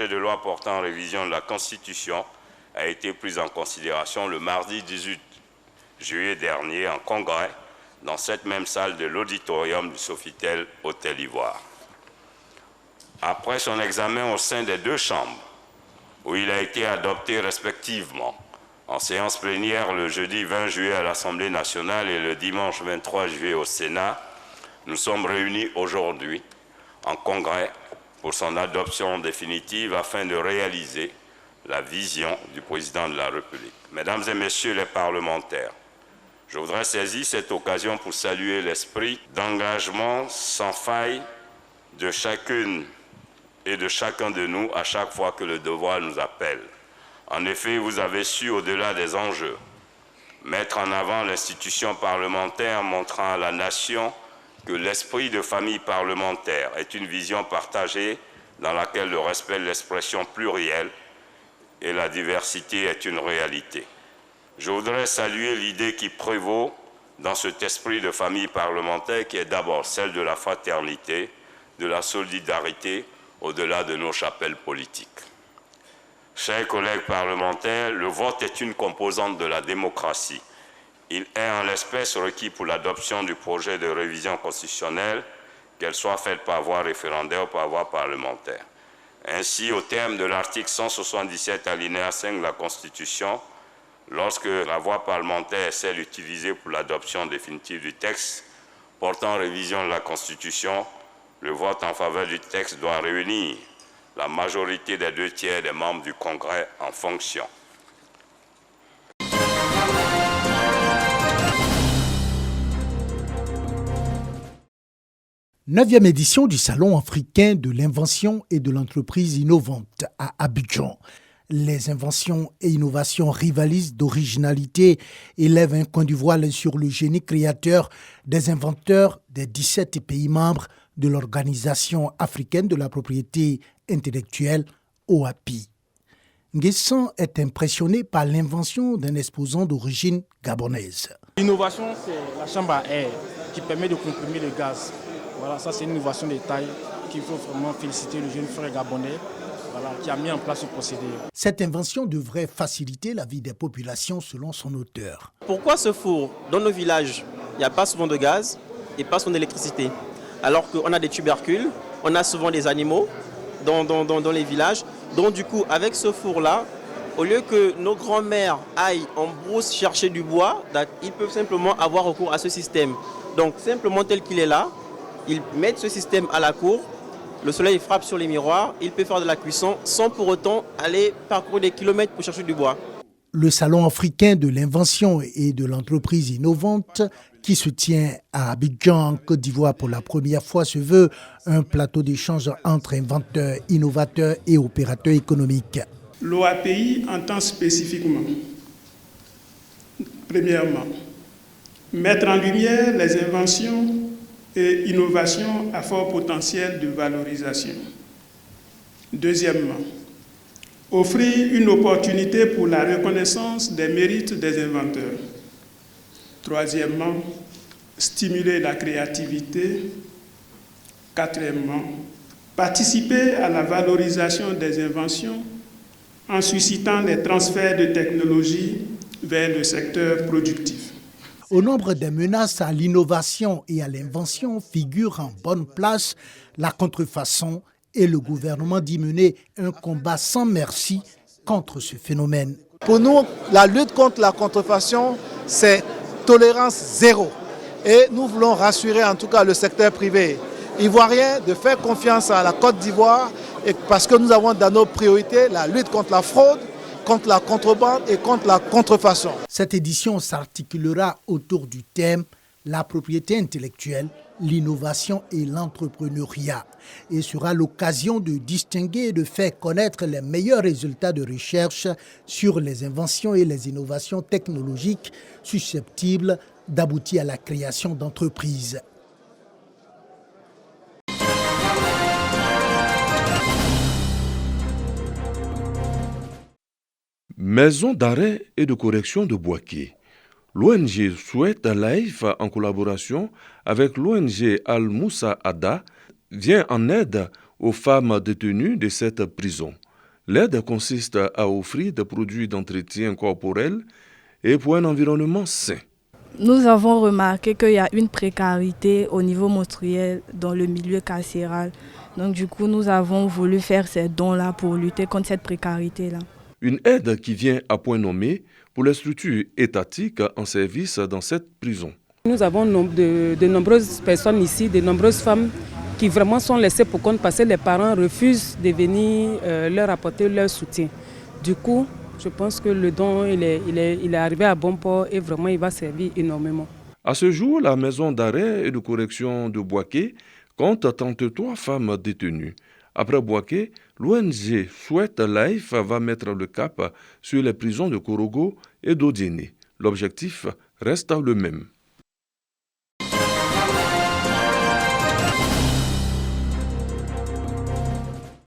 projet de loi portant révision de la Constitution a été pris en considération le mardi 18 juillet dernier en congrès dans cette même salle de l'auditorium du Sofitel Hôtel Ivoire. Après son examen au sein des deux chambres, où il a été adopté respectivement en séance plénière le jeudi 20 juillet à l'Assemblée nationale et le dimanche 23 juillet au Sénat, nous sommes réunis aujourd'hui en congrès pour son adoption définitive afin de réaliser la vision du président de la République. Mesdames et messieurs les parlementaires, je voudrais saisir cette occasion pour saluer l'esprit d'engagement sans faille de chacune et de chacun de nous à chaque fois que le devoir nous appelle. En effet, vous avez su, au-delà des enjeux, mettre en avant l'institution parlementaire, montrant à la nation que l'esprit de famille parlementaire est une vision partagée dans laquelle le respect de l'expression plurielle et la diversité est une réalité. Je voudrais saluer l'idée qui prévaut dans cet esprit de famille parlementaire qui est d'abord celle de la fraternité, de la solidarité, au-delà de nos chapelles politiques. Chers collègues parlementaires, le vote est une composante de la démocratie. Il est en l'espèce requis pour l'adoption du projet de révision constitutionnelle, qu'elle soit faite par voie référendaire ou par voie parlementaire. Ainsi, au terme de l'article 177 alinéa 5 de la Constitution, lorsque la voie parlementaire est celle utilisée pour l'adoption définitive du texte portant révision de la Constitution, le vote en faveur du texte doit réunir la majorité des 2/3 des membres du Congrès en fonction. Neuvième édition du Salon africain de l'invention et de l'entreprise innovante à Abidjan. Les inventions et innovations rivalisent d'originalité et lèvent un coin du voile sur le génie créateur des inventeurs des 17 pays membres de l'Organisation africaine de la propriété intellectuelle, OAPI. Nguessan est impressionné par l'invention d'un exposant d'origine gabonaise. L'innovation, c'est la chambre à air qui permet de comprimer le gaz. Voilà, ça c'est une innovation de taille qu'il faut vraiment féliciter le jeune frère gabonais qui a mis en place ce procédé. Cette invention devrait faciliter la vie des populations selon son auteur. Pourquoi ce four? Dans nos villages, il n'y a pas souvent de gaz et pas souvent d'électricité. Alors qu'on a des tubercules, on a souvent des animaux dans les villages. Donc du coup, avec ce four-là, au lieu que nos grands-mères aillent en brousse chercher du bois, ils peuvent simplement avoir recours à ce système. Donc simplement tel qu'il est là, ils mettent ce système à la cour, le soleil frappe sur les miroirs, il peut faire de la cuisson sans pour autant aller parcourir des kilomètres pour chercher du bois. Le Salon africain de l'invention et de l'entreprise innovante qui se tient à Abidjan, en Côte d'Ivoire pour la première fois, se veut un plateau d'échange entre inventeurs, innovateurs et opérateurs économiques. L'OAPI entend spécifiquement, premièrement, mettre en lumière les inventions et innovations à fort potentiel de valorisation. Deuxièmement, offrir une opportunité pour la reconnaissance des mérites des inventeurs. Troisièmement, stimuler la créativité. Quatrièmement, participer à la valorisation des inventions en suscitant les transferts de technologies vers le secteur productif. Au nombre des menaces à l'innovation et à l'invention figure en bonne place la contrefaçon et le gouvernement dit mener un combat sans merci contre ce phénomène. Pour nous, la lutte contre la contrefaçon, c'est tolérance zéro. Et nous voulons rassurer en tout cas le secteur privé ivoirien de faire confiance à la Côte d'Ivoire parce que nous avons dans nos priorités la lutte contre la fraude, contre la contrebande et contre la contrefaçon. Cette édition s'articulera autour du thème « La propriété intellectuelle, l'innovation et l'entrepreneuriat » et sera l'occasion de distinguer et de faire connaître les meilleurs résultats de recherche sur les inventions et les innovations technologiques susceptibles d'aboutir à la création d'entreprises. Maison d'arrêt et de correction de Bouaké. L'ONG Souhaite Life, en collaboration avec l'ONG Al-Moussa Ada, vient en aide aux femmes détenues de cette prison. L'aide consiste à offrir des produits d'entretien corporel et pour un environnement sain. Nous avons remarqué qu'il y a une précarité au niveau menstruel dans le milieu carcéral. Donc du coup, nous avons voulu faire ces dons-là pour lutter contre cette précarité-là. Une aide qui vient à point nommé pour les structures étatiques en service dans cette prison. Nous avons de nombreuses personnes ici, de nombreuses femmes qui vraiment sont laissées pour compte parce que les parents refusent de venir leur apporter leur soutien. Du coup, je pense que le don il est arrivé à bon port et vraiment il va servir énormément. À ce jour, la maison d'arrêt et de correction de Boaké compte 33 femmes détenues. Après Boaké, l'ONG Sweat Life va mettre le cap sur les prisons de Korogo et d'Odiéné. L'objectif reste le même.